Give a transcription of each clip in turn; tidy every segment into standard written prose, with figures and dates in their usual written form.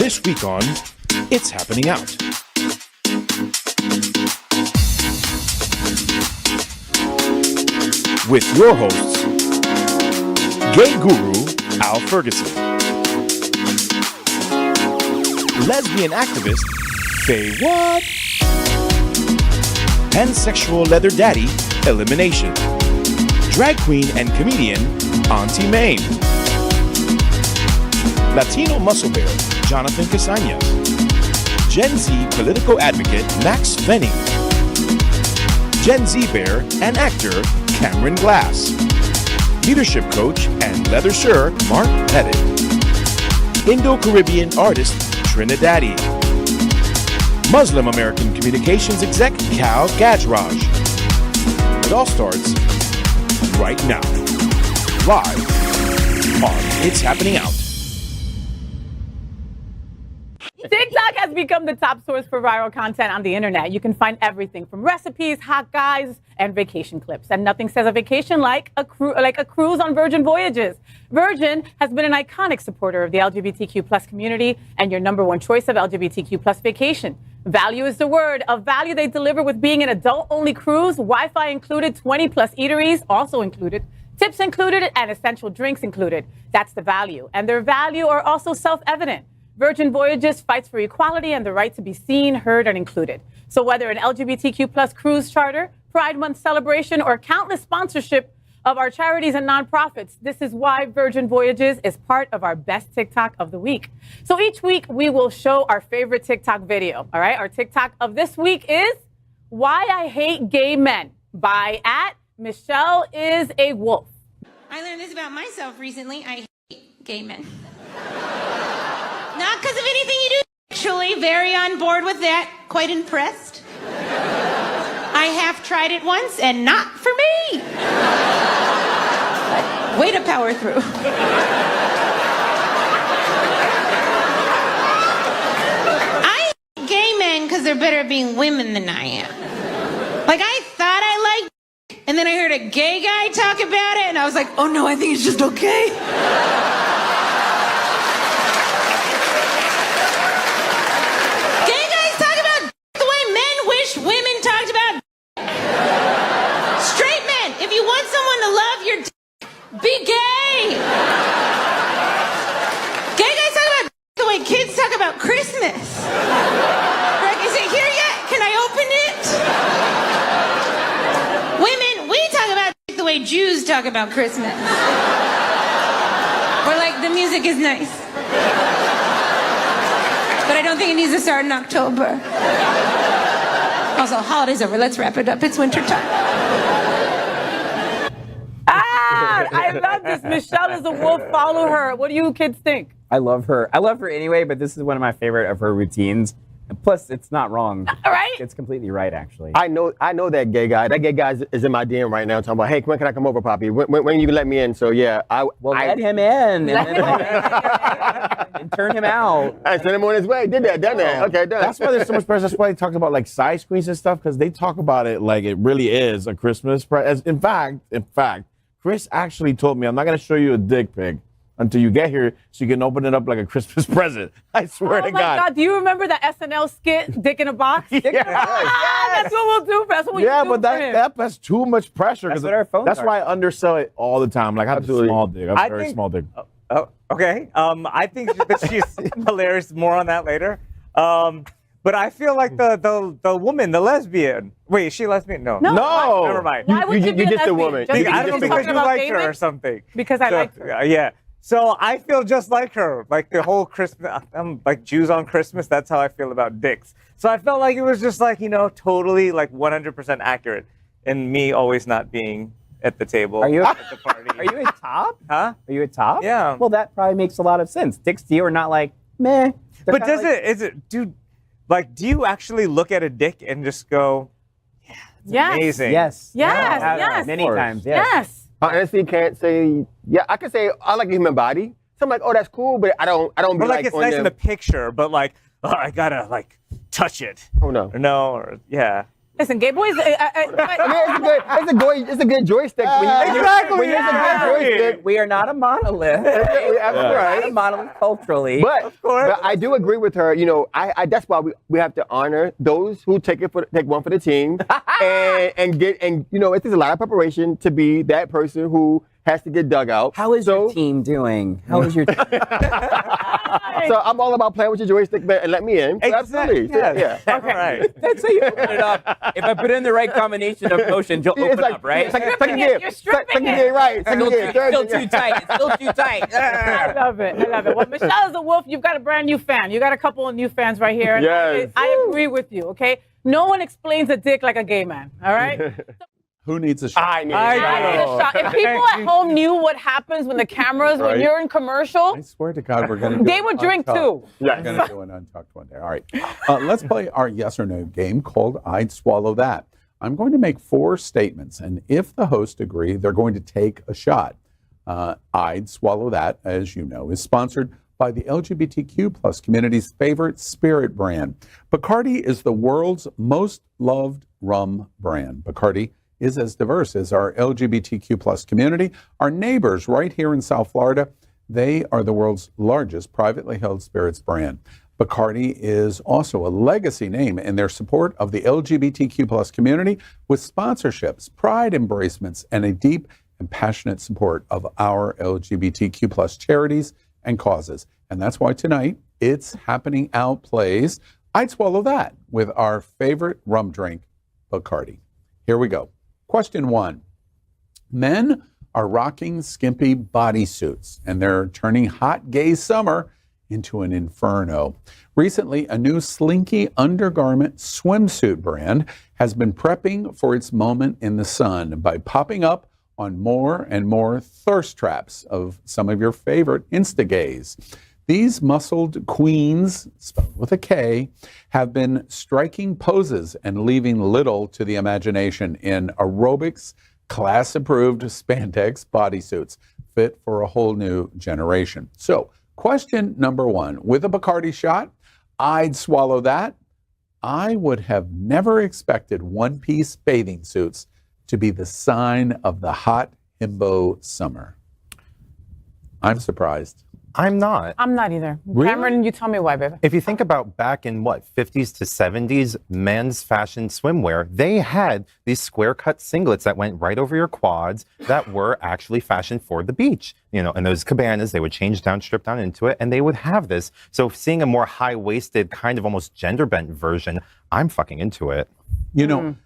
This week on It's Happening Out. With your hosts, gay guru Al Ferguson, lesbian activist Faye What, pansexual leather daddy Elimination, drag queen and comedian Auntie Maine, Latino muscle bear Jonathan Casañas, Gen Z political advocate Max Venning, Gen Z bear and actor Cameron Glass, leadership coach and leather sir Mark Pettit, Indo-Caribbean artist Trinidadi, Muslim American communications exec Cal Gajraj. It all starts right now, live on It's Happening Out. TikTok has become the top source for viral content on the internet. You can find everything from recipes, hot guys, and vacation clips. And nothing says a vacation like a cruise on Virgin Voyages. Virgin has been an iconic supporter of the LGBTQ plus community and your number one choice of LGBTQ plus vacation. Value is the word. A value they deliver with being an adult-only cruise, Wi-Fi included, 20 plus eateries also included, tips included, and essential drinks included. That's the value. And their value are also self-evident. Virgin Voyages fights for equality and the right to be seen, heard, and included. So whether an LGBTQ plus cruise charter, Pride Month celebration, or countless sponsorship of our charities and nonprofits, this is why Virgin Voyages is part of our best TikTok of the week. So each week we will show our favorite TikTok video. All right, our TikTok of this week is Why I Hate Gay Men by @MichelleIsAWolf. I learned this about myself recently. I hate gay men. Not because of anything you do. Actually, very on board with that. Quite impressed. I have tried it once and not for me. But way to power through. I hate gay men because they're better at being women than I am. Like, I thought I liked, and then I heard a gay guy talk about it, and I was like, oh no, I think it's just okay. Women talked about straight men. If you want someone to love your be gay. Gay guys talk about the way kids talk about Christmas. Like, is it here yet? Can I open it? Women, we talk about the way Jews talk about Christmas. We're like, the music is nice, but I don't think it needs to start in October. Also, holidays over. Let's wrap it up. It's winter time. I love this. Michelle is a wolf. Follow her. What do you kids think? I love her. I love her anyway, but this is one of my favorite of her routines. And plus, it's not wrong. All right. It's completely right, actually. I know that gay guy. That gay guy is in my DM right now talking about, hey, when can I come over, Poppy? When you let me in? So, yeah. Let him in. And turn him out. I sent him on his way. Done that. Okay, done. That's why there's so much press. That's why they talked about like side screens and stuff, because they talk about it like it really is a Christmas present. In fact, Chris actually told me, I'm not going to show you a dick pic until you get here so you can open it up like a Christmas present. I swear to God. Oh my God, do you remember that SNL skit, Dick in a Box? Yes. That's what we'll do. That's what we do but that's too much pressure. That's what our phones That's are. why I undersell it all the time. Like I have Absolutely. a small dick. I have a very small dick. Oh, okay. I think that she's hilarious. More on that later. But I feel like the woman, the lesbian. Wait, is she lesbian? No. No. Never mind. Why would you be just a a woman. lesbian? I don't know, because you liked her or something. Because I liked her. Yeah. So I feel just like her. Like the whole Christmas, I'm like Jews on Christmas. That's how I feel about dicks. So I felt like it was just like, totally like 100% accurate. And me always not being at the table. Are you at the party? Are you a top? Huh? Are you a top? Yeah. Well, that probably makes a lot of sense. Dicks to you are not like, meh. But do you actually look at a dick and just go, yeah, it's amazing? Yes. Yes. Many times, yes. Yes. I honestly can't say, I can say I like the human body. So I'm like, oh, that's cool, but I don't be But like it's on nice in the picture, but like, oh, I gotta like touch it. Oh, no. Or no, or yeah. Listen, gay boys. It's a good joystick. Exactly. When it's a good joystick. We are not a monolith. That's We're right. not a monolith culturally. But I do agree with her. You know, I that's why we have to honor those who take one for the team, and you know, it's a lot of preparation to be that person who has to get dug out. How is your team doing? How is your team? So I'm all about playing with your joystick, and let me in. Absolutely. Yeah. Yeah. All right. That's how you open it up. If I put in the right combination of motions, you'll open up, right? Second Stripping it. gear. You're stripping Second it. gear, right. Second gear. It's Third still gear. too tight. It's still too tight. I love it. I love it. Well, Michelle is a wolf. You've got a brand new fan. You got a couple of new fans right here. And Yes. I agree with you. Okay. No one explains a dick like a gay man. All right. Who needs a shot? I need I need a shot. If people at home knew what happens when the cameras, when Right. you're in commercial, I swear to God, we're going to do they an would drink Untucked. too. We're going to do an Untucked one day. All right. Let's play our yes or no game called I'd Swallow That. I'm going to make 4 statements, and if the host agree, they're going to take a shot. I'd Swallow That, as you know, is sponsored by the LGBTQ plus community's favorite spirit brand. Bacardi is the world's most loved rum brand. Bacardi is as diverse as our LGBTQ plus community. Our neighbors right here in South Florida, they are the world's largest privately held spirits brand. Bacardi is also a legacy name in their support of the LGBTQ plus community with sponsorships, pride embracements, and a deep and passionate support of our LGBTQ plus charities and causes. And that's why tonight, It's Happening Out plays I'd Swallow That with our favorite rum drink, Bacardi. Here we go. Question 1. Men are rocking skimpy bodysuits, and they're turning hot gay summer into an inferno. Recently, a new slinky undergarment swimsuit brand has been prepping for its moment in the sun by popping up on more and more thirst traps of some of your favorite Insta-gays. These muscled queens, spelled with a K, have been striking poses and leaving little to the imagination in aerobics, class-approved spandex bodysuits fit for a whole new generation. So, question number 1, with a Bacardi shot, I'd swallow that. I would have never expected one-piece bathing suits to be the sign of the hot himbo summer. I'm surprised. I'm not. I'm not either. Really? Cameron, you tell me why, baby. If you think about back in 50s to 70s, men's fashion swimwear, they had these square cut singlets that went right over your quads that were actually fashioned for the beach. You know, and those cabanas, they would change down, strip down into it, and they would have this. So seeing a more high-waisted, kind of almost gender-bent version, I'm fucking into it. You know,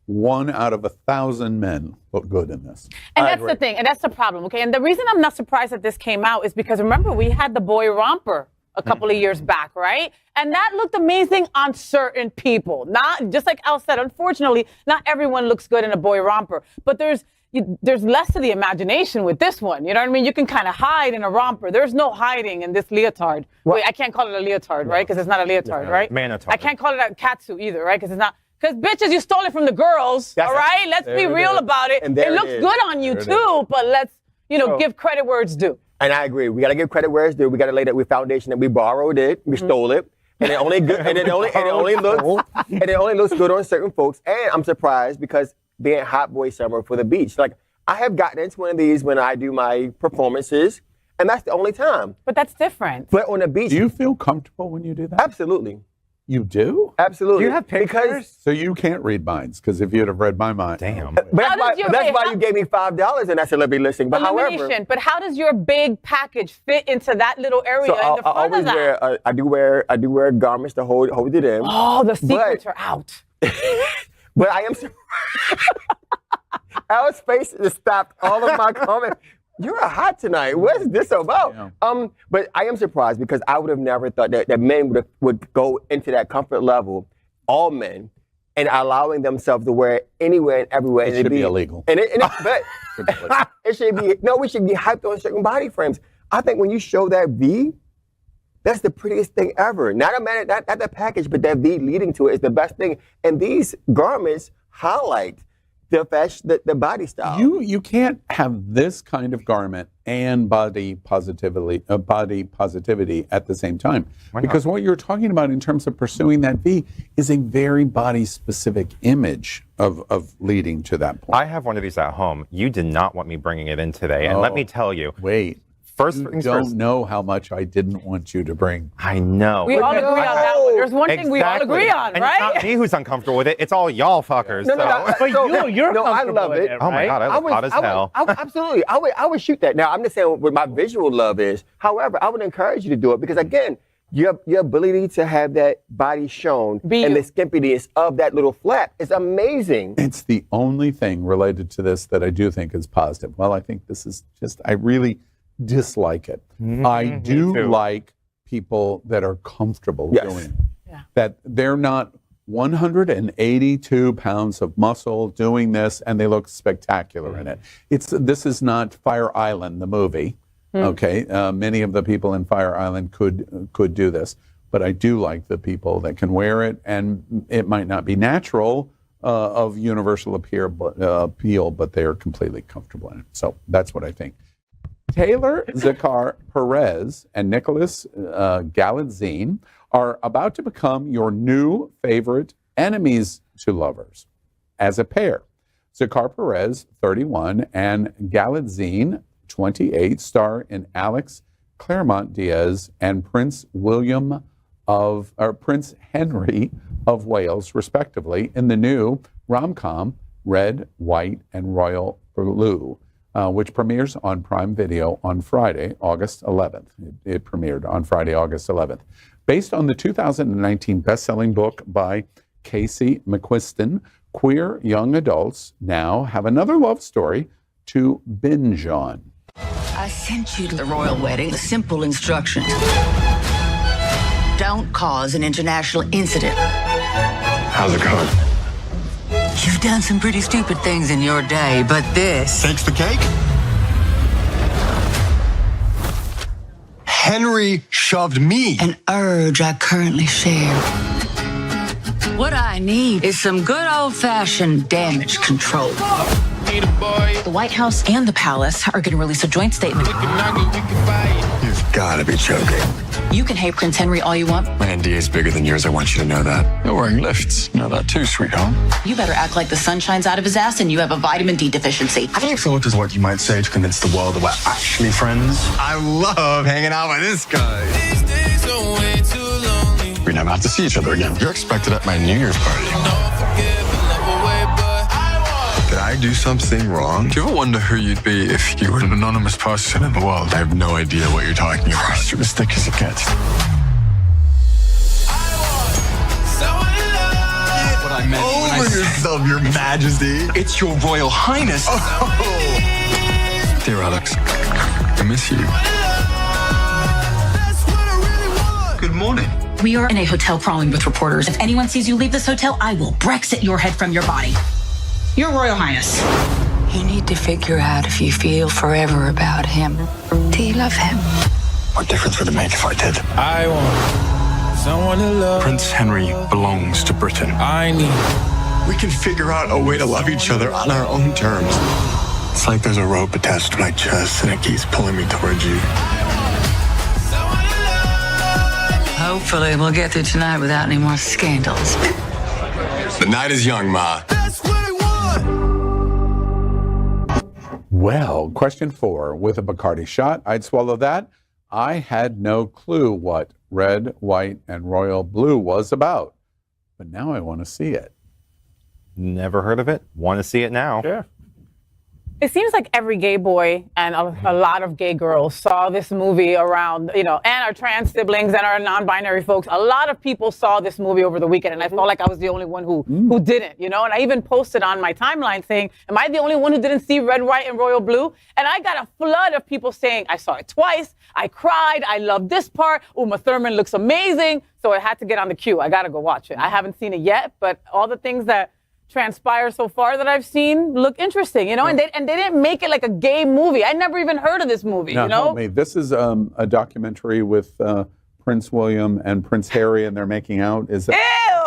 1 out of 1,000 men look good in this. And that's the thing, and that's the problem, okay? And the reason I'm not surprised that this came out is because, remember, we had the boy romper a couple of years back, right? And that looked amazing on certain people. Not, just like Al said, unfortunately, not everyone looks good in a boy romper. But there's less to the imagination with this one. You know what I mean? You can kind of hide in a romper. There's no hiding in this leotard. Wait, I can't call it a leotard, right? Because it's not a leotard, right? Manotard. I can't call it a catsuit either, right? Because it's not. Because bitches, you stole it from the girls, all right? Let's be real about it. And there It it looks is. good on you too, but let's, give credit where it's due. And I agree. We got to give credit where it's due. We got to lay that with foundation that we borrowed it, we stole it, and it only good, and it only looks good on certain folks. And I'm surprised because being hot boy summer for the beach, like I have gotten into one of these when I do my performances, and that's the only time. But that's different. But on the beach, Do you feel comfortable when you do that? absolutely, You do? absolutely. Do you have pictures? Because, So you can't read minds, because if you'd have read my mind. Damn. but How does your- that's wait, why how- you gave me $5 in that celebrity listing. But however, Elimination. But how does your big package fit into that little area so in the I front always of that? I do wear garments to hold it in. Oh, the secrets are out. But I am surprised. Al's face just stopped all of my comments. You're hot tonight. What's this about? Yeah. But I am surprised because I would have never thought that men would go into that comfort level, all men, and allowing themselves to wear it anywhere and everywhere. It and should it'd be illegal. But it should be, we should be hyped on certain body frames. I think when you show that V, that's the prettiest thing ever. Not the package, but that V leading to it is the best thing. And these garments highlight the body style. You can't have this kind of garment and body positivity at the same time. Because what you're talking about in terms of pursuing that V is a very body specific image of leading to that point. I have one of these at home. You did not want me bringing it in today, and let me tell you. Wait. First You things don't first. know how much I didn't want you to bring. I know. We all agree on that one. There's one thing we all agree on, and right? it's not me who's uncomfortable with it. It's all y'all fuckers. No, But you're no, I comfortable love with it. it, Oh my right? God, I look hot as hell. Absolutely. I would shoot that. Now, I'm just saying what my visual love is. However, I would encourage you to do it because, again, your ability to have that body shown and the skimpiness of that little flap is amazing. It's the only thing related to this that I do think is positive. Well, I think this is just, I really dislike it. I do like people that are comfortable doing it. Yeah. That they're not 182 pounds of muscle doing this and they look spectacular in it. This is not Fire Island, the movie. Okay, many of the people in Fire Island could do this, but I do like the people that can wear it, and it might not be natural of universal appeal, but they are completely comfortable in it. So that's what I think. Taylor Zakar Perez and Nicholas Galitzine are about to become your new favorite enemies to lovers as a pair. Zakar Perez, 31, and Galitzine, 28, star in Alex Claremont Diaz and Prince Henry of Wales, respectively, in the new rom-com Red, White, and Royal Blue, which premieres on Prime Video on Friday, August 11th. It premiered on Friday, August 11th. Based on the 2019 best-selling book by Casey McQuiston, queer young adults now have another love story to binge on. I sent you to the royal wedding. Simple instructions. Don't cause an international incident. How's it going? You've done some pretty stupid things in your day, but this... Takes the cake? Henry shoved me. An urge I currently share. What I need is some good old-fashioned damage control. The White House and the Palace are going to release a joint statement. You've got to be joking. You can hate Prince Henry all you want. My NDA is bigger than yours. I want you to know that. You're wearing lifts. You know that too, sweetheart. You better act like the sun shines out of his ass and you have a vitamin D deficiency. I think so is what you might say to convince the world that we're actually friends. I love hanging out with this guy. These days are way too lonely. We never have to see each other again. You're expected at my New Year's party. Did I do something wrong? Do you ever wonder who you'd be if you were an anonymous person in the world? I have no idea what you're talking about. You're as thick as it gets. What I meant when I said... yourself, Your Majesty. It's your Royal Highness. Oh. Dear Alex, I miss you. Good morning. We are in a hotel crawling with reporters. If anyone sees you leave this hotel, I will Brexit your head from your body. Your Royal Highness. You need to figure out if you feel forever about him. Do you love him? What difference would it make if I did? I want someone to love. Prince Henry belongs to Britain. I need. We can figure out a way to love each other on our own terms. It's like there's a rope attached to my chest and it keeps pulling me towards you. Hopefully we'll get through tonight without any more scandals. The night is young, Ma. Well, question 4. With a Bacardi shot, I'd swallow that. I had no clue what Red, White, and Royal Blue was about. But now I want to see it. Never heard of it. Want to see it now. Yeah. It seems like every gay boy and a lot of gay girls saw this movie around, and our trans siblings and our non-binary folks. A lot of people saw this movie over the weekend, and I felt like I was the only one who didn't, And I even posted on my timeline saying, am I the only one who didn't see Red, White, and Royal Blue? And I got a flood of people saying, I saw it twice, I cried, I love this part, Uma Thurman looks amazing. So I had to get on the queue. I got to go watch it. I haven't seen it yet, but all the things that transpire so far that I've seen look interesting, and they didn't make it like a gay movie. I never even heard of this movie, Help me. This is a documentary with Prince William and Prince Harry, and they're making out. Is that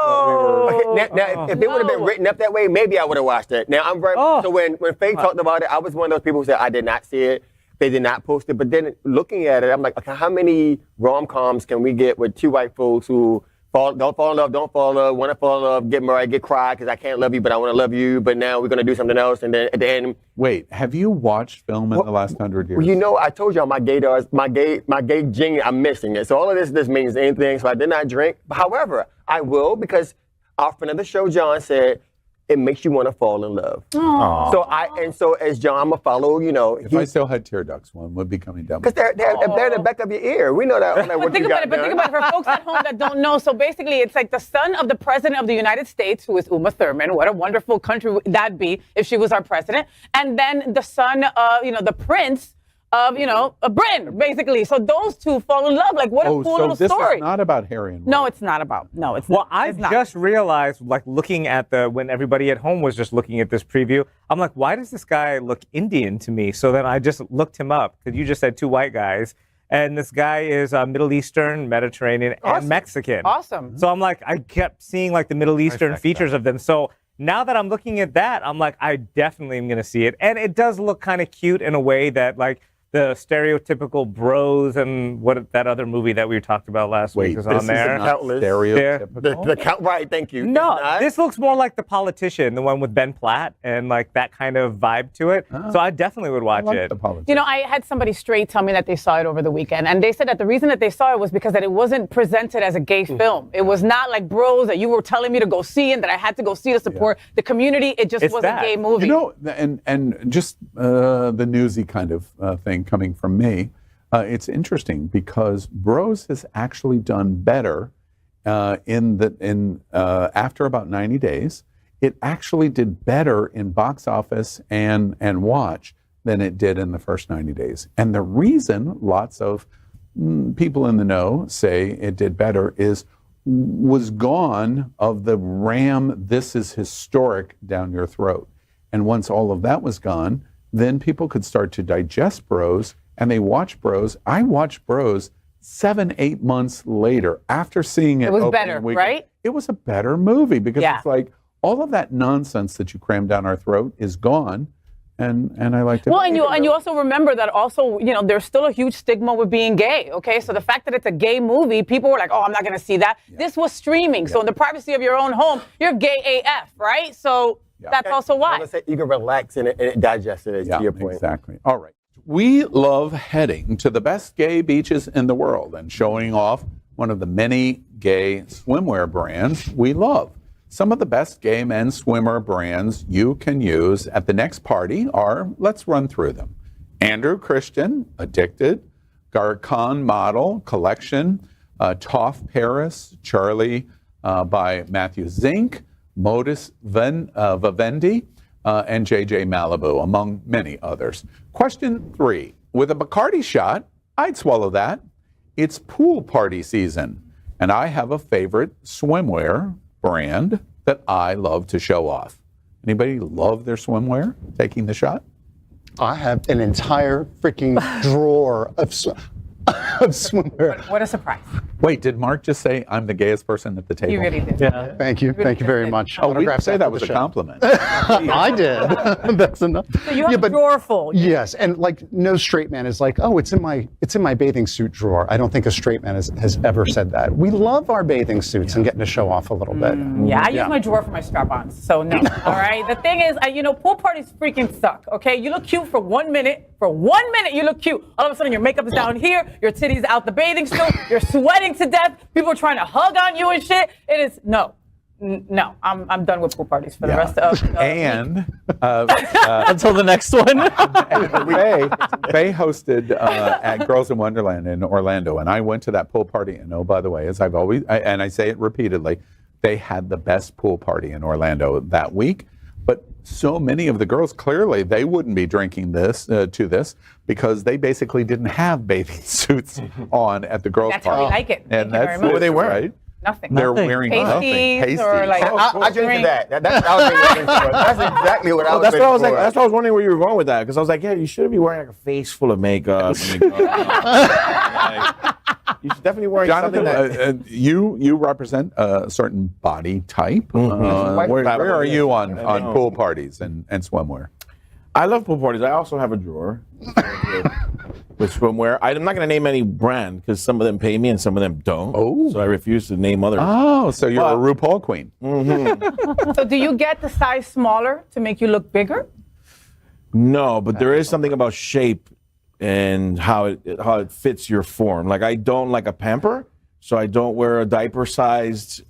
what we were Now, if it would have been written up that way, maybe I would have watched it. Now, I'm very, so when Faye talked about it, I was one of those people who said, I did not see it. They did not post it. But then looking at it, I'm like, okay, how many rom-coms can we get with two white folks who don't fall in love, don't fall in love, want to fall in love, get married, get cried because I can't love you, but I want to love you, but now we're going to do something else, and then at the end... Wait, have you watched film in the last 100 years? Well, you know, I told y'all my gay gene, I'm missing it. So all of this means anything, so I did not drink. However, I will, because our friend of the show, John, said, it makes you want to fall in love. Aww. So as John, I'm going to follow, you know. If I still had tear ducts, one would be coming down. Because they're in the back of your ear. We know that. But think about it for folks at home that don't know. So basically, it's like the son of the president of the United States, who is Uma Thurman. What a wonderful country would that be if she was our president. And then the son of, the prince of, Britain, basically. So those two fall in love. Like, what a cool little this story. is not about Harry and Ron. No, it's not about. No, it's well, not. I just realized, like, looking at when everybody at home was just looking at this preview, I'm like, why does this guy look Indian to me? So then I just looked him up, because you just said two white guys. And this guy is Middle Eastern, Mediterranean, and Mexican. Awesome. So I'm like, I kept seeing, like, the Middle Eastern features of them. So now that I'm looking at that, I'm like, I definitely am going to see it. And it does look kind of cute in a way that, like, the stereotypical bros and that other movie that we talked about last week is on there. Stereotypical. Right, thank you. No, this looks more like The Politician, the one with Ben Platt, and like that kind of vibe to it. So I definitely would watch it. I had somebody straight tell me that they saw it over the weekend, and they said that the reason that they saw it was because that it wasn't presented as a gay film. It was not like Bros that you were telling me to go see and that I had to go see to support the community. It just was a gay movie. And just the newsy kind of thing coming from me, it's interesting because Bros has actually done better after about 90 days. It actually did better in box office and watch than it did in the first 90 days. And the reason lots of people in the know say it did better was gone of the ram, this is historic down your throat. And once all of that was gone, then people could start to digest Bros, and they watch Bros. I watched Bros 7-8 months later after seeing it. It was better, right? It was a better movie because it's like all of that nonsense that you cram down our throat is gone, and I like to. Well, and you also remember that also, there's still a huge stigma with being gay. Okay, so the fact that it's a gay movie, people were like, oh, I'm not going to see that. Yeah. This was streaming, so in the privacy of your own home, you're gay AF, right? So. Yeah. That's also why. You can relax and digest it, to your point. Exactly. All right. We love heading to the best gay beaches in the world and showing off one of the many gay swimwear brands we love. Some of the best gay men's swimwear brands you can use at the next party are, let's run through them. Andrew Christian, Addicted, Garcon Model, Collection, Toff Paris, Charlie by Matthew Zink, Modus Vivendi, and JJ Malibu, among many others. Question 3. With a Bacardi shot, I'd swallow that. It's pool party season, and I have a favorite swimwear brand that I love to show off. Anybody love their swimwear? Taking the shot? I have an entire freaking drawer of swimwear. What a surprise. Wait, did Mark just say I'm the gayest person at the table? You really did. Yeah. Thank you. Thank you very much. Oh, we say that was a compliment. I did. That's enough. So you have a drawer full. Yes, and like no straight man is like, oh, it's in my bathing suit drawer. I don't think a straight man has ever said that. We love our bathing suits and getting to show off a little bit. Yeah, I use my drawer for my strap-ons, so no. All right. The thing is, pool parties freaking suck. Okay, you look cute for 1 minute. For 1 minute, you look cute. All of a sudden, your makeup is down here. Your titties out the bathing suit. You're sweating to death. People are trying to hug on you and shit. It is no. I'm done with pool parties for the rest of. And until the next one. Faye hosted at Girls in Wonderland in Orlando, and I went to that pool party. And oh, by the way, as I've always, and I say it repeatedly, they had the best pool party in Orlando that week. But so many of the girls, clearly, they wouldn't be drinking this because they basically didn't have bathing suits on at the girls' party. That's how we like it. And that's what they were, right? Nothing. They're wearing nothing. Pasties or like I drink that. That's exactly what I was. That's what I was like. That's what I was wondering where you were going with that, because I was like, yeah, you shouldn't be wearing like a face full of makeup. You should definitely wear Jonathan, something that. you represent a certain body type. Where are you on pool parties and swimwear? I love pool parties. I also have a drawer with swimwear. I'm not going to name any brand because some of them pay me and some of them don't. Oh. So I refuse to name others. Oh, so you're a RuPaul queen. So do you get the size smaller to make you look bigger? No, but there is something about shape and how it fits your form. Like I don't like a pamper, so I don't wear a diaper-sized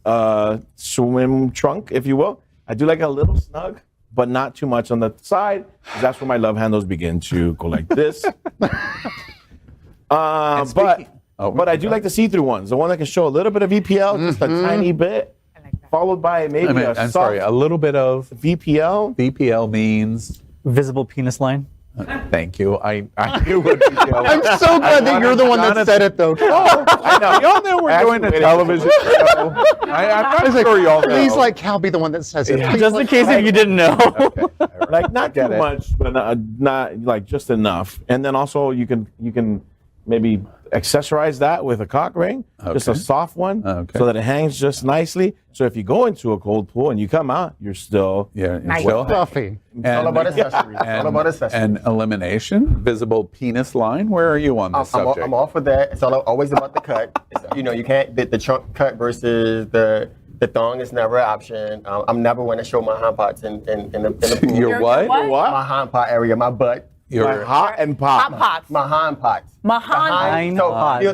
swim trunk, if you will. I do like a little snug, but not too much on the side, 'cause that's where my love handles begin to go like this. But I do like the see-through ones, the one that can show a little bit of VPL, just a tiny bit, followed by maybe a little bit of VPL. VPL means visible penis line. Thank you. I knew what VPL I'm was. so glad that you're the one that said it, though. I know. Y'all know we're doing a television show. I'm not sure y'all know. Please, like Cal, be the one that says it. Please, Just in case if you didn't know. Like not too much, but not like just enough. And then also you can maybe accessorize that with a cock ring, just a soft one, so that it hangs just nicely. So if you go into a cold pool and you come out, you're still fluffy. It's all about accessories. It's all about accessories. And elimination, visible penis line. Where are you on this subject? I'm all for that. It's always about the cut. You can't the trunk cut versus the thong is never an option. I'm never going to show my hind parts in the pool. Your what? My hind part area, my butt. Your hot and pop. Hot pots. My hind parts. My hind pots.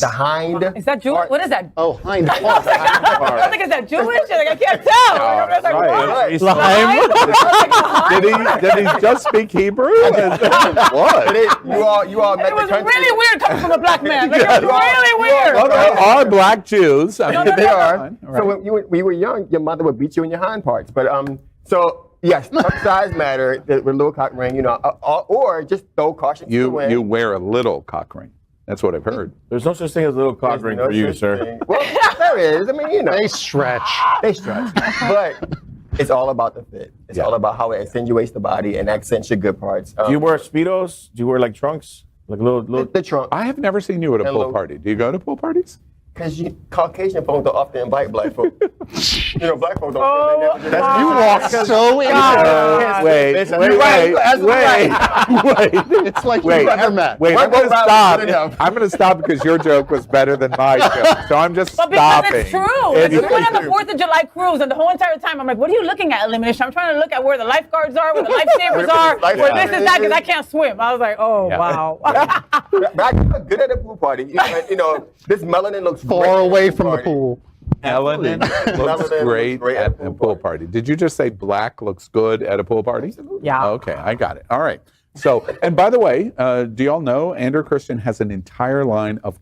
The hind. Is that Jewish? What is that? Oh, hind parts. I think is that Jewish? Like, I can't tell. I was like, what? Did he just speak Hebrew? What? You all met It was the country. really weird coming from a black man. Like, it was really weird. Well, there are black Jews. I mean, They are. Right. So when you were young, your mother would beat you in your hind parts. But so yes, size matter with a little cock ring, or just throw caution to the wind. You wear a little cock ring. That's what I've heard. There's no such thing as a little cock ring for you, sir. Well, there is. I mean, They stretch. But it's all about the fit. It's all about how it accentuates the body and accents your good parts. Do you wear Speedos? Do you wear like trunks? Like little the trunk? I have never seen you at a pool party. Do you go to pool parties? Because Caucasian folks don't often invite black folks. Black folks don't. You walk so in. Wait. It's like you've never met. Wait, I'm going to stop. I'm going to stop because your joke was better than my joke. So I'm just But because stopping. it's true. We went on the 4th of July cruise, and the whole entire time I'm like, what are you looking at, elimination? I'm trying to look at where the lifeguards are, where the lifesavers are, where this is that, because I can't swim. I was like, oh, wow. But I look good at a pool party. This melanin looks far away from the pool. Melanin looks great at a pool party. Did you just say black looks good at a pool party? Yeah. Okay, I got it. All right. So, and by the way, do y'all know Andrew Christian has an entire line of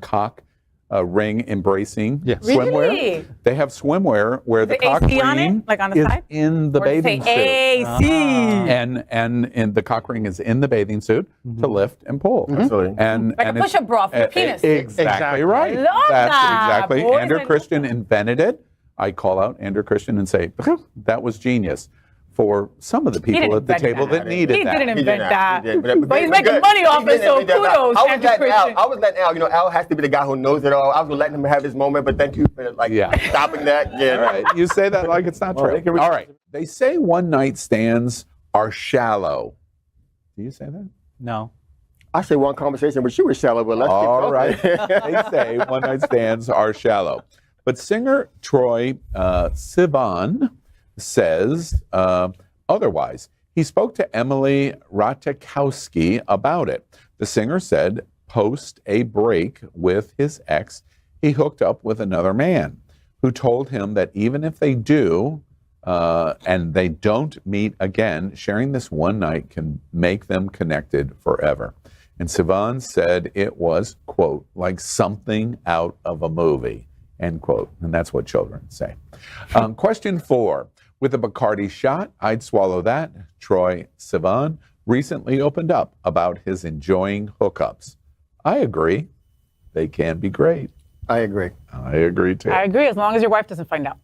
cock ring embracing swimwear? Really? They have swimwear where the cock AC on ring it? Like on the is side? in the Or does it bathing say suit. AC? And the cock ring is in the bathing suit to lift and pull. Absolutely. And Like a it's- push-up bra for your penis. Exactly right. I love That's that. exactly. Boys, Andrew I love Christian invented it. I call out Andrew Christian and say, that was genius for some of the people at the table that needed He that. didn't invent that. He did, But he's making money off it, so kudos, Andrew Christian. I was letting Al, Al has to be the guy who knows it all. I was going to let him have his moment, but thank you for stopping that. Yeah. All right. You say that like it's not true. All right. They say one-night stands are shallow. Do you say that? No. I say one conversation with you was shallow, but let's All keep right. talking. They say one-night stands are shallow. But singer Troy Sivan says otherwise. He spoke to Emily Ratajkowski about it. The singer said post a break with his ex, he hooked up with another man who told him that even if they do and they don't meet again, sharing this one night can make them connected forever. And Sivan said it was, quote, like something out of a movie, end quote. And that's what children say. Question 4. With a Bacardi shot, I'd swallow that. Troy Sivan recently opened up about his enjoying hookups. I agree. They can be great. I agree. I agree too. I agree, as long as your wife doesn't find out.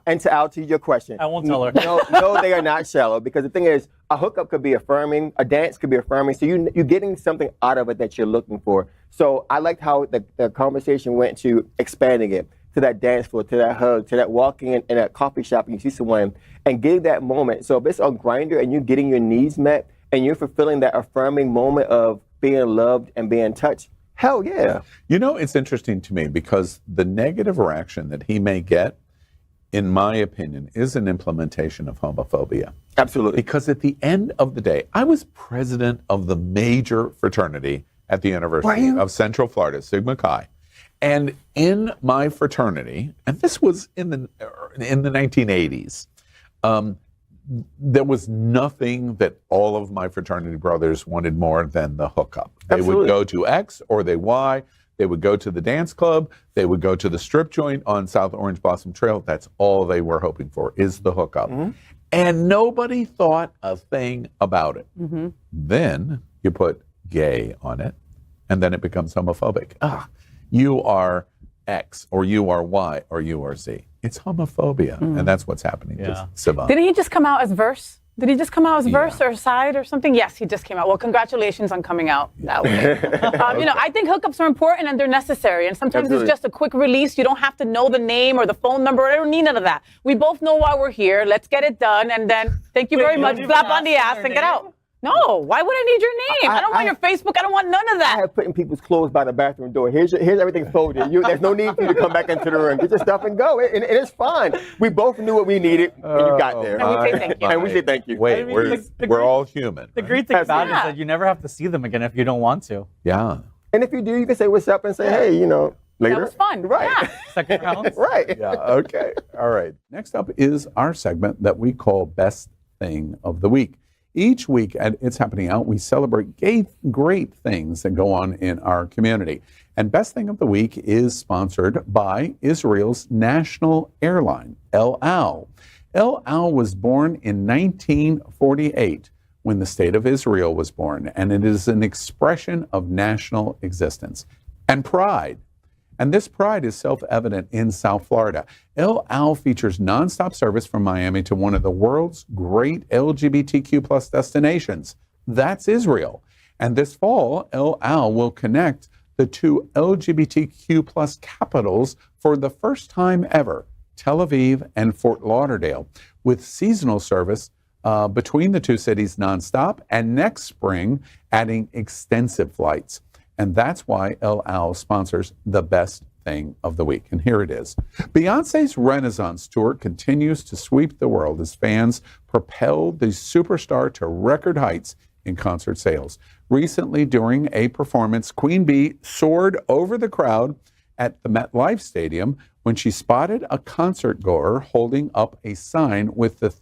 And to Al, to your question. I won't tell her. No, they are not shallow, because the thing is, a hookup could be affirming, a dance could be affirming, so you're getting something out of it that you're looking for. So I liked how the conversation went to expanding it to that dance floor, to that hug, to that walking in a coffee shop and you see someone and getting that moment. So if it's on Grindr and you're getting your needs met and you're fulfilling that affirming moment of being loved and being touched, hell yeah. You know, it's interesting to me because the negative reaction that he may get, in my opinion, is an implementation of homophobia. Absolutely. Because at the end of the day, I was president of the major fraternity at the University of Central Florida, Sigma Chi. And in my fraternity, and this was in the 1980s, there was nothing that all of my fraternity brothers wanted more than the hookup. They would go to X or they Y. They would go to the dance club. They would go to the strip joint on South Orange Blossom Trail. That's all they were hoping for, is the hookup. Mm-hmm. And nobody thought a thing about it. Mm-hmm. Then you put gay on it, and then it becomes homophobic. You are X, or you are Y, or you are Z. It's homophobia, and that's what's happening to Sivan. Didn't he just come out as verse? Did he just come out as verse or side or something? Yes, he just came out. Well, congratulations on coming out that way. You know, I think hookups are important and they're necessary. And sometimes it's just a quick release. You don't have to know the name or the phone number. I don't need none of that. We both know why we're here. Let's get it done. And then thank you very much. Slap on the ass and get out. No, why would I need your name? I don't want your Facebook. I don't want none of that. I have put in people's clothes by the bathroom door. Here's everything folded. There's no need for you to come back into the room. Get your stuff and go. And it's fine. We both knew what we needed when you got there. And we say thank you. And we say thank you. Wait, we're all human. The great thing about it is that you never have to see them again if you don't want to. Yeah. And if you do, you can say what's up and say, hey, later. That was fun. Right. Yeah. Second round. Right. Yeah, okay. All right. Next up is our segment that we call Best Thing of the Week. Each week at It's Happening Out, we celebrate great things that go on in our community. And Best Thing of the Week is sponsored by Israel's national airline, El Al. El Al was born in 1948 when the state of Israel was born, and it is an expression of national existence and pride. And this pride is self-evident in South Florida. El Al features nonstop service from Miami to one of the world's great LGBTQ plus destinations. That's Israel. And this fall, El Al will connect the two LGBTQ plus capitals for the first time ever, Tel Aviv and Fort Lauderdale, with seasonal service between the two cities nonstop, and next spring, adding extensive flights. And that's why El Al sponsors the Best Thing of the Week. And here it is. Beyoncé's Renaissance Tour continues to sweep the world as fans propel the superstar to record heights in concert sales. Recently, during a performance, Queen Bee soared over the crowd at the MetLife Stadium when she spotted a concert goer holding up a sign with the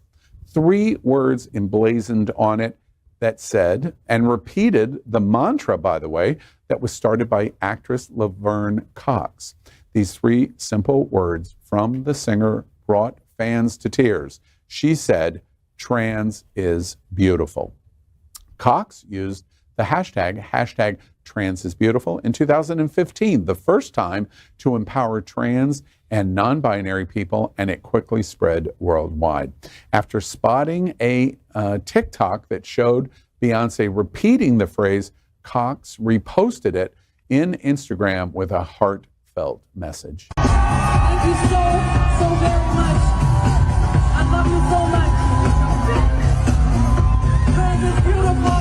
3 words emblazoned on it that said, and repeated the mantra, by the way, that was started by actress Laverne Cox. These 3 simple words from the singer brought fans to tears. She said, "Trans is beautiful." Cox used the hashtag Trans is Beautiful in 2015, the first time to empower trans and non-binary people, and it quickly spread worldwide. After spotting a TikTok that showed Beyoncé repeating the phrase, Cox reposted it in Instagram with a heartfelt message. Thank you so very much. I love you so much. Trans is beautiful.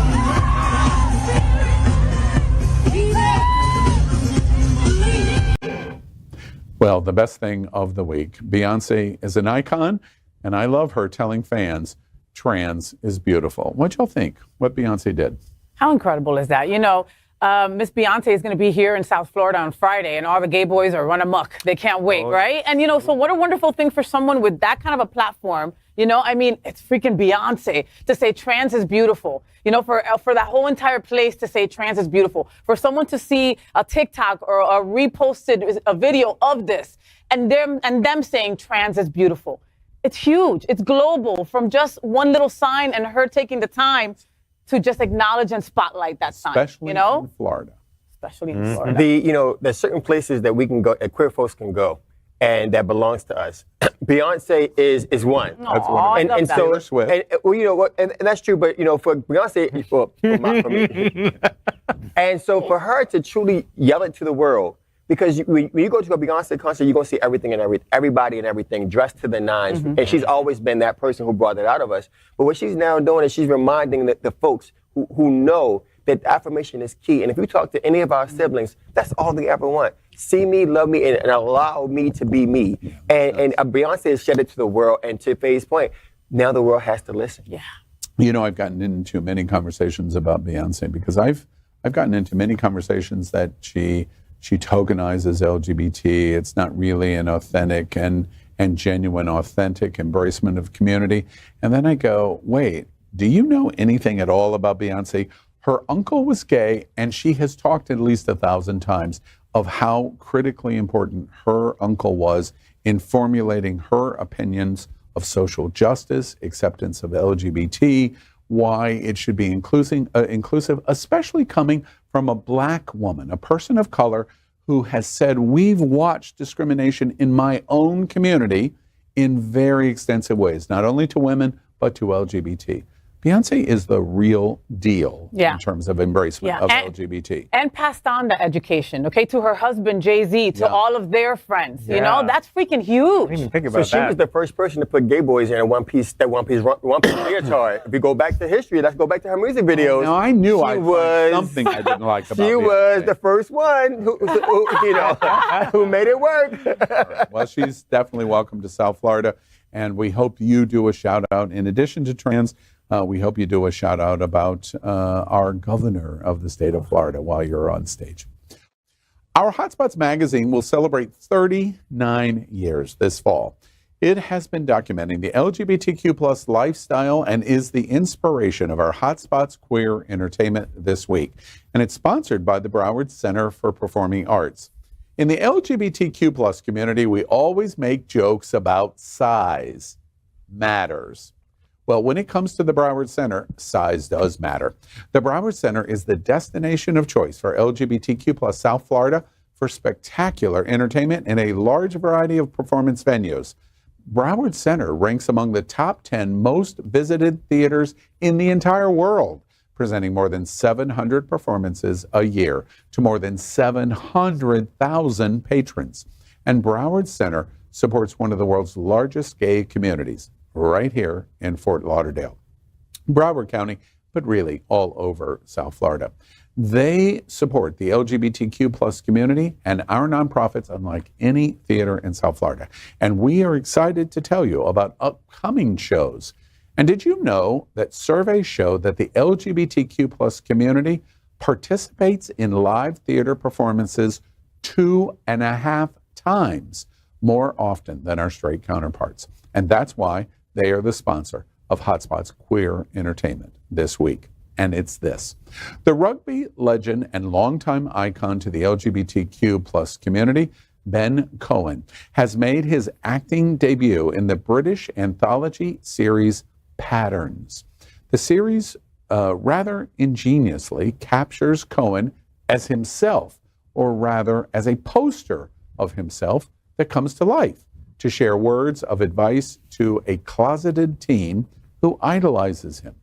Well, the best thing of the week. Beyoncé is an icon, and I love her telling fans, trans is beautiful. What y'all think? What Beyoncé did? How incredible is that? You know, Miss Beyoncé is going to be here in South Florida on Friday, and all the gay boys are run amok. They can't wait, right? And, you know, so what a wonderful thing for someone with that kind of a platform. You know, I mean, it's freaking Beyoncé to say trans is beautiful. You know, for that whole entire place to say trans is beautiful. For someone to see a TikTok or a reposted a video of this and them saying trans is beautiful. It's huge. It's global, from just one little sign and her taking the time to just acknowledge and spotlight that sign. Especially in Florida. Especially in Florida. There's certain places that we can go, that queer folks can go. and that belongs to us. Beyonce is one. That's one. And so, and, well, you know what, and that's true. But you know, for Beyonce, for me, and so for her to truly yell it to the world, because when you go to a Beyonce concert, you're gonna see everything and everybody and everything dressed to the nines, and she's always been that person who brought it out of us. But what she's now doing is she's reminding the folks who know that affirmation is key. And if you talk to any of our siblings, that's all they ever want. See me, love me, and allow me to be me. And Beyonce has shed it to the world, and to Faye's point, now the world has to listen. Yeah. You know, I've gotten into many conversations about Beyonce because I've gotten into many conversations that she tokenizes LGBT. It's not really an authentic and genuine, authentic embracement of community. And then I go, wait, do you know anything at all about Beyonce? Her uncle was gay, and she has talked at least 1,000 times of how critically important her uncle was in formulating her opinions of social justice, acceptance of LGBT, why it should be inclusive, especially coming from a black woman, a person of color who has said, we've watched discrimination in my own community in very extensive ways, not only to women, but to LGBT. Beyonce is the real deal in terms of embracement of LGBT. And passed on the education, okay, to her husband, Jay-Z, to all of their friends. You know, that's freaking huge. I didn't even think about So she was the first person to put gay boys in a one-piece leotard. If we go back to history, let's go back to her music videos. No, I knew I was something I didn't like about She Beyonce. was the first one who made it work. Right. Well, she's definitely welcome to South Florida, and we hope you do a shout out. In addition to trans, we hope you do a shout out about our governor of the state of Florida while you're on stage. Our Hotspots magazine will celebrate 39 years this fall. It has been documenting the LGBTQ plus lifestyle and is the inspiration of our Hotspots Queer Entertainment this week. And it's sponsored by the Broward Center for Performing Arts. In the LGBTQ plus community, we always make jokes about size matters. Well, when it comes to the Broward Center, size does matter. The Broward Center is the destination of choice for LGBTQ plus South Florida for spectacular entertainment in a large variety of performance venues. Broward Center ranks among the top 10 most visited theaters in the entire world, presenting more than 700 performances a year to more than 700,000 patrons. And Broward Center supports one of the world's largest gay communities, right here in Fort Lauderdale, Broward County, but really all over South Florida. They support the LGBTQ plus community and our nonprofits unlike any theater in South Florida. And we are excited to tell you about upcoming shows. And did you know that surveys show that the LGBTQ plus community participates in live theater performances 2.5 times more often than our straight counterparts? And that's why they are the sponsor of Hotspots Queer Entertainment this week. And it's this. The rugby legend and longtime icon to the LGBTQ plus community, Ben Cohen, has made his acting debut in the British anthology series Patterns. The series rather ingeniously captures Cohen as himself, or rather as a poster of himself that comes to life, to share words of advice to a closeted teen who idolizes him.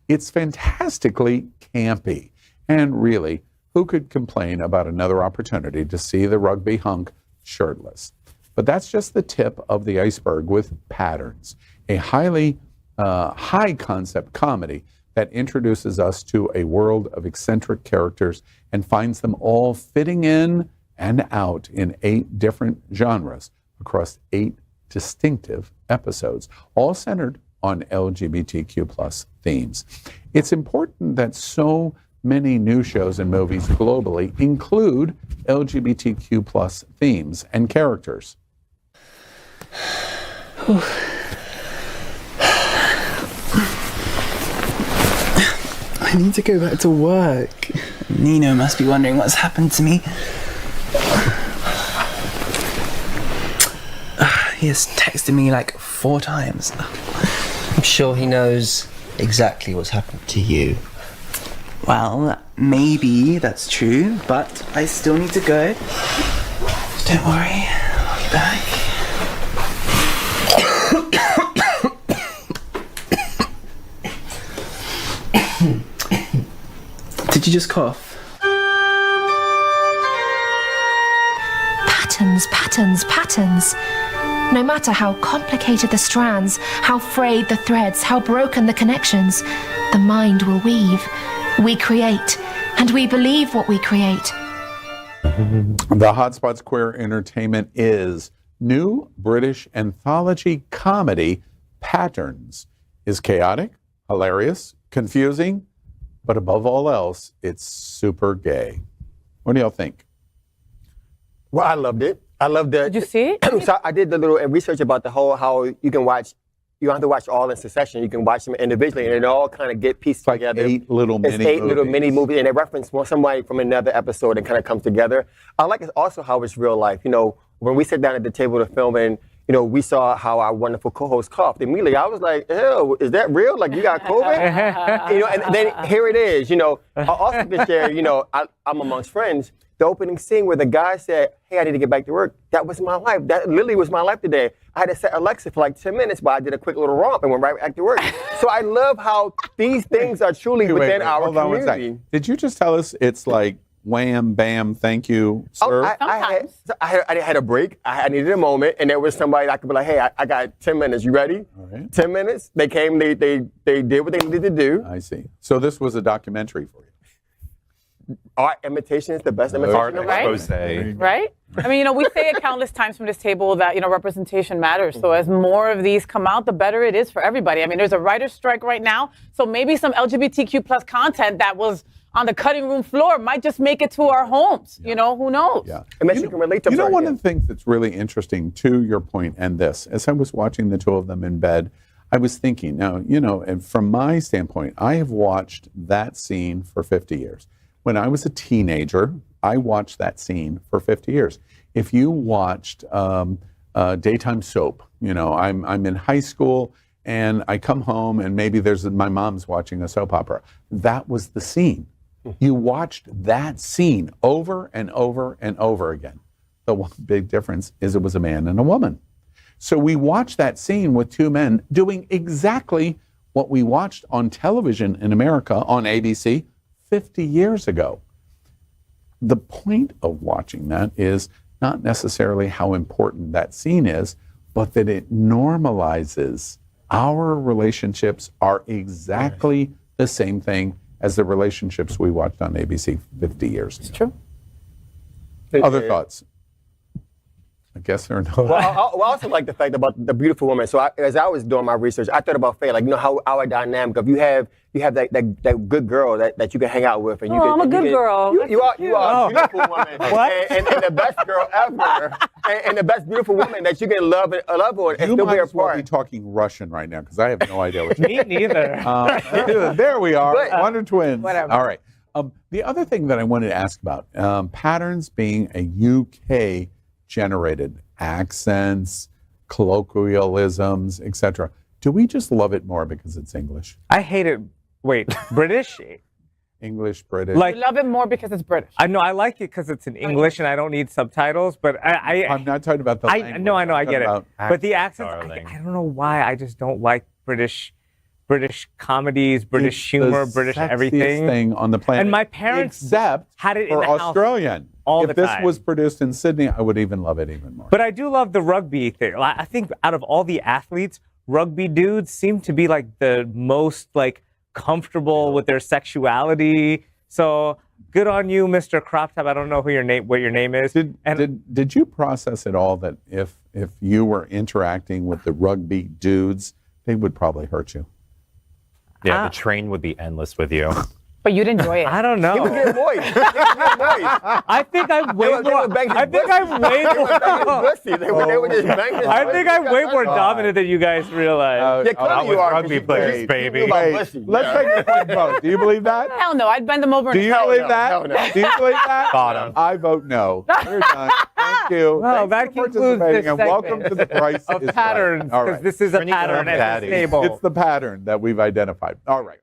It's fantastically campy, and really, who could complain about another opportunity to see the rugby hunk shirtless? But that's just the tip of the iceberg with Patterns, a highly high-concept comedy that introduces us to a world of eccentric characters and finds them all fitting in and out in 8 different genres across 8 distinctive episodes, all centered on LGBTQ plus themes. It's important that so many new shows and movies globally include LGBTQ plus themes and characters. I need to go back to work. Nino must be wondering what's happened to me. He has texted me like 4 times. I'm sure he knows exactly what's happened to you. Well, maybe that's true, but I still need to go. Don't worry, I'll be back. Did you just cough? Patterns, patterns, patterns. No matter how complicated the strands, how frayed the threads, how broken the connections, the mind will weave. We create, and we believe what we create. The Hotspots Queer Entertainment is new British anthology comedy Patterns. Is chaotic, hilarious, confusing, but above all else, it's super gay. What do y'all think? Well, I loved it. I loved it. Did you see it? So I did the little research about the whole how you can watch. You don't have to watch all in succession. You can watch them individually, and it all kind of get pieced together. Eight little It's mini eight movies. little mini movies, and they reference somebody from another episode and kind of comes together. I like it also how it's real life. You know, when we sit down at the table to film and you know, we saw how our wonderful co-host coughed. Immediately, I was like, "Ew, is that real? Like, you got COVID?" You know, and then here it is. You know, I also can share. You know, I'm amongst friends. The opening scene where the guy said, "Hey, I need to get back to work." That was my life. That literally was my life today. I had to set Alexa for like 10 minutes, but I did a quick little romp and went right back to work. So I love how these things are truly within our hold on one community. second. Did you just tell us it's like wham, bam, thank you, sir? I had a break. I needed a moment, and there was somebody I could be like, "Hey, I got 10 minutes. You ready?" All right. 10 minutes. They came. They did what they needed to do. I see. So this was a documentary for you. Art imitation is the best imitation of Right? art. Right? I mean, you know, we say it countless times from this table that, you know, representation matters. So as more of these come out, the better it is for everybody. I mean, there's a writer's strike right now. So maybe some LGBTQ plus content that was on the cutting room floor might just make it to our homes. You know, who knows? Yeah. You can relate to You know, one of the things that's really interesting to your point and this, as I was watching the two of them in bed, I was thinking, now, you know, and from my standpoint, I have watched that scene for 50 years. When I was a teenager, I watched that scene for 50 years. If you watched daytime soap, you know, I'm in high school and I come home and maybe my mom's watching a soap opera. That was the scene. You watched that scene over and over and over again. The one big difference is it was a man and a woman. So we watched that scene with two men doing exactly what we watched on television in America on ABC 50 years ago. The point of watching that is not necessarily how important that scene is, but that it normalizes our relationships are exactly the same thing as the relationships we watched on ABC 50 years ago. It's true. Other thoughts? I guess there are no. Well, I also like the fact about the beautiful woman. So as I was doing my research, I thought about Faye, like, you know, how our dynamic of you have that good girl that you can hang out with, and you I'm a good girl. You are a beautiful woman, and the best girl ever, and the best beautiful woman that you can love on and You still might be a as well part. be talking Russian right now because I have no idea what you're Me neither. there we are, But- Wonder Twins. Whatever. All right. The other thing that I wanted to ask about, Patterns being a UK generated accents, colloquialisms, etc. Do we just love it more because it's English? I hate it. Wait, British? English, British. Like, We love it more because it's British. I know I like it because it's in English and I don't need subtitles, but I'm not talking about the language. No, I know, I I'm get it. talking But the accents, darling. I don't know why. I just don't like British comedies, British It's humor, the British sexiest everything. thing on the planet. And my parents except had it in for the house Australian. all if the this time. was produced in Sydney, I would even love it even more. But I do love the rugby thing. I think out of all the athletes, rugby dudes seem to be like the most like comfortable with their sexuality. So good on you, Mr. Crop Top. I don't know what your name is. Did you process at all that if you were interacting with the rugby dudes, they would probably hurt you? Yeah, the train would be endless with you. But you'd enjoy it. I don't know. He would get moist. He would get moist. I think I'm way They more. would bang his I think pussy. I'm way They would bang his more. pussy. They would just bang his I pussy. think I'm way more dominant than you guys realize. Yeah, clearly you are. rugby players, baby. Let's take a quick vote. Do you believe that? Hell no, I'd bend them over. Do and you hell believe no. that? Hell no. Do you believe that? Bottom. I vote no. We're done. Thank you. Well, Thanks that for concludes participating, this and welcome segment to the Price of is Right. patterns, All because right. this is a Turning pattern on at daddy. this table. It's the pattern that we've identified. All right.